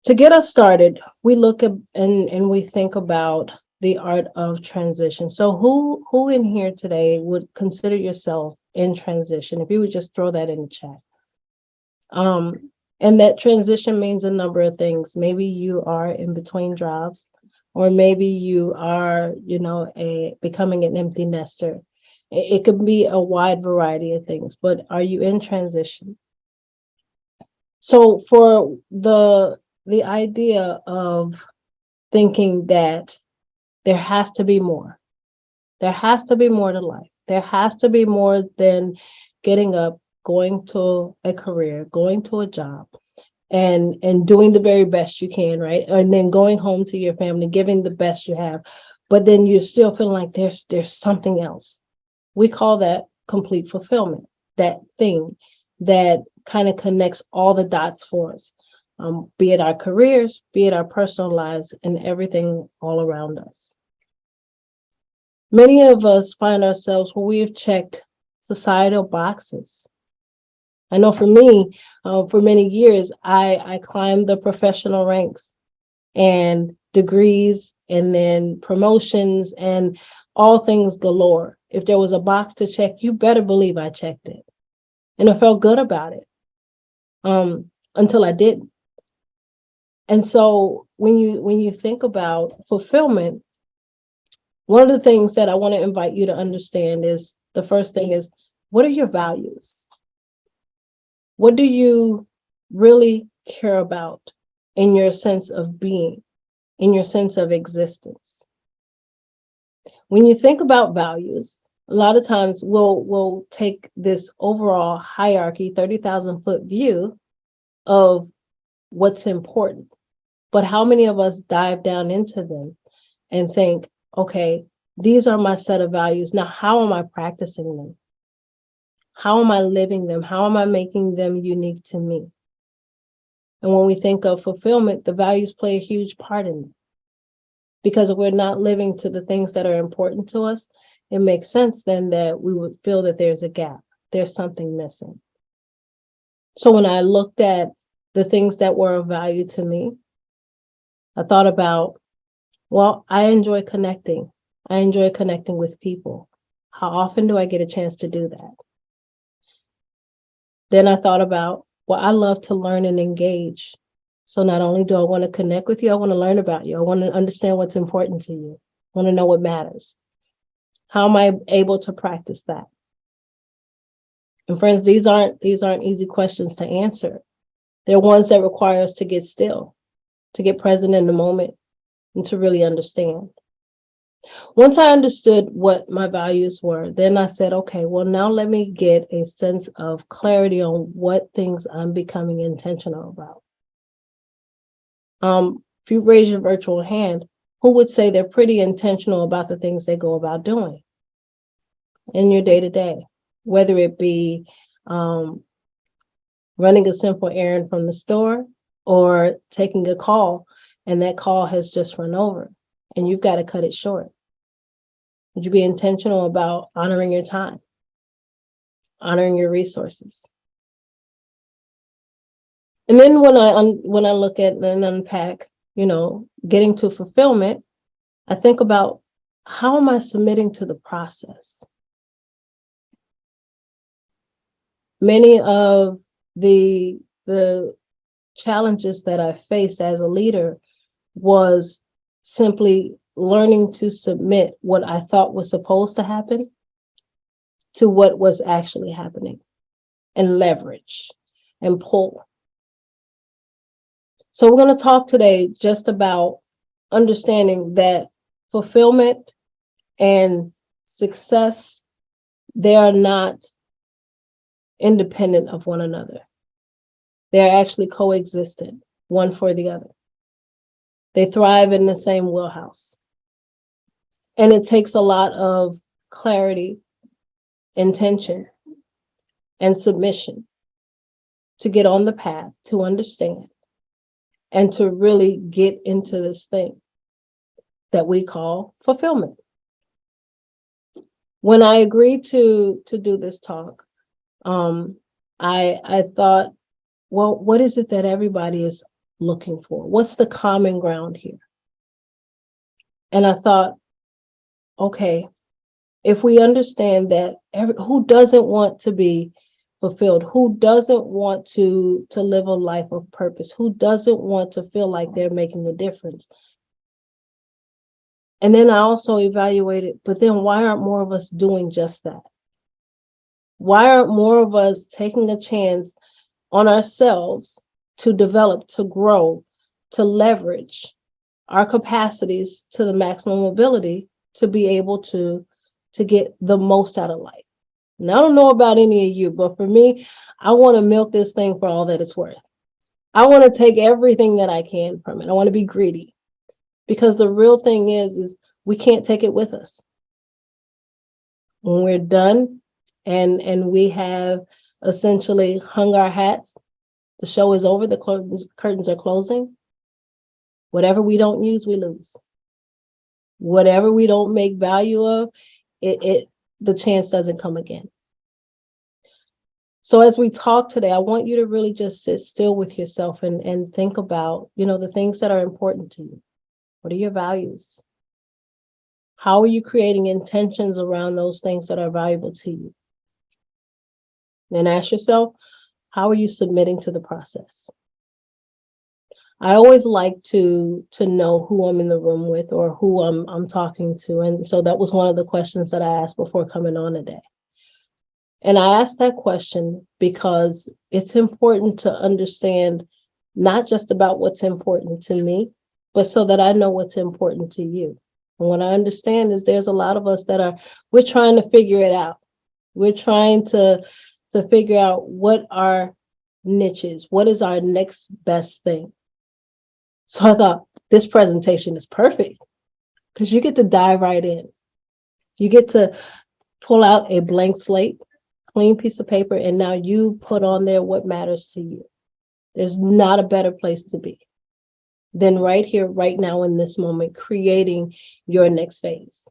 To get us started, we look at and we think about the art of transition. So who in here today would consider yourself in transition? If you would just throw that in the chat. And that transition means a number of things. Maybe you are in between jobs, or maybe you are, becoming an empty nester. It could be a wide variety of things, but are you in transition? So for the idea of thinking that there has to be more, there has to be more to life. There has to be more than getting up, going to a career, going to a job, and doing the very best you can, right? And then going home to your family, giving the best you have. But then you still feel like there's something else. We call that complete fulfillment, that thing that kind of connects all the dots for us, be it our careers, be it our personal lives, and everything all around us. Many of us find ourselves where we have checked societal boxes. I know for me, for many years, I climbed the professional ranks and degrees and then promotions and all things galore. If there was a box to check, you better believe I checked it. And I felt good about it until I didn't. And so when you think about fulfillment, one of the things that I want to invite you to understand is the first thing is, what are your values? What do you really care about in your sense of being, in your sense of existence? When you think about values, a lot of times we'll take this overall hierarchy, 30,000-foot view of what's important. But how many of us dive down into them and think, okay, these are my set of values. Now, how am I practicing them? How am I living them? How am I making them unique to me? And when we think of fulfillment, the values play a huge part in it. Because if we're not living to the things that are important to us, it makes sense then that we would feel that there's a gap, there's something missing. So when I looked at the things that were of value to me, I thought about, well, I enjoy connecting. I enjoy connecting with people. How often do I get a chance to do that? Then I thought about, well, I love to learn and engage. So not only do I want to connect with you, I want to learn about you. I want to understand what's important to you. I want to know what matters. How am I able to practice that? And friends, these aren't easy questions to answer. They're ones that require us to get still, to get present in the moment, and to really understand. Once I understood what my values were, then I said, okay, well, now let me get a sense of clarity on what things I'm becoming intentional about. If you raise your virtual hand, who would say they're pretty intentional about the things they go about doing in your day-to-day, whether it be running a simple errand from the store or taking a call and that call has just run over and you've got to cut it short? Would you be intentional about honoring your time, honoring your resources? And then when I look at and unpack, getting to fulfillment, I think about, how am I submitting to the process? Many of the challenges that I faced as a leader was simply learning to submit what I thought was supposed to happen to what was actually happening, and leverage and pull. So we're going to talk today just about understanding that fulfillment and success, they are not independent of one another. They're actually coexistent, one for the other. They thrive in the same wheelhouse. And it takes a lot of clarity, intention, and submission to get on the path, to understand, and to really get into this thing that we call fulfillment. When I agreed to do this talk, I thought, well, what is it that everybody is looking for? What's the common ground here? And I thought, okay, if we understand that who doesn't want to be fulfilled, who doesn't want to live a life of purpose, who doesn't want to feel like they're making a difference? And then I also evaluated, but then why aren't more of us doing just that? Why aren't more of us taking a chance on ourselves to develop, to grow, to leverage our capacities to the maximum ability to be able to get the most out of life? And I don't know about any of you, but for me, I want to milk this thing for all that it's worth. I want to take everything that I can from it. I want to be greedy, because the real thing is we can't take it with us. When we're done and we have essentially hung our hats, the show is over, the curtains are closing. Whatever we don't use, we lose. Whatever we don't make value of, the chance doesn't come again. So as we talk today, I want you to really just sit still with yourself and think about, the things that are important to you. What are your values? How are you creating intentions around those things that are valuable to you? Then ask yourself, how are you submitting to the process? I always like to know who I'm in the room with or who I'm talking to. And so that was one of the questions that I asked before coming on today. And I asked that question because it's important to understand not just about what's important to me, but so that I know what's important to you. And what I understand is there's a lot of us we're trying to figure it out. We're trying to figure out what our niche is, what is our next best thing. So I thought this presentation is perfect because you get to dive right in. You get to pull out a blank slate, clean piece of paper, and now you put on there what matters to you. There's not a better place to be than right here, right now, in this moment, creating your next phase.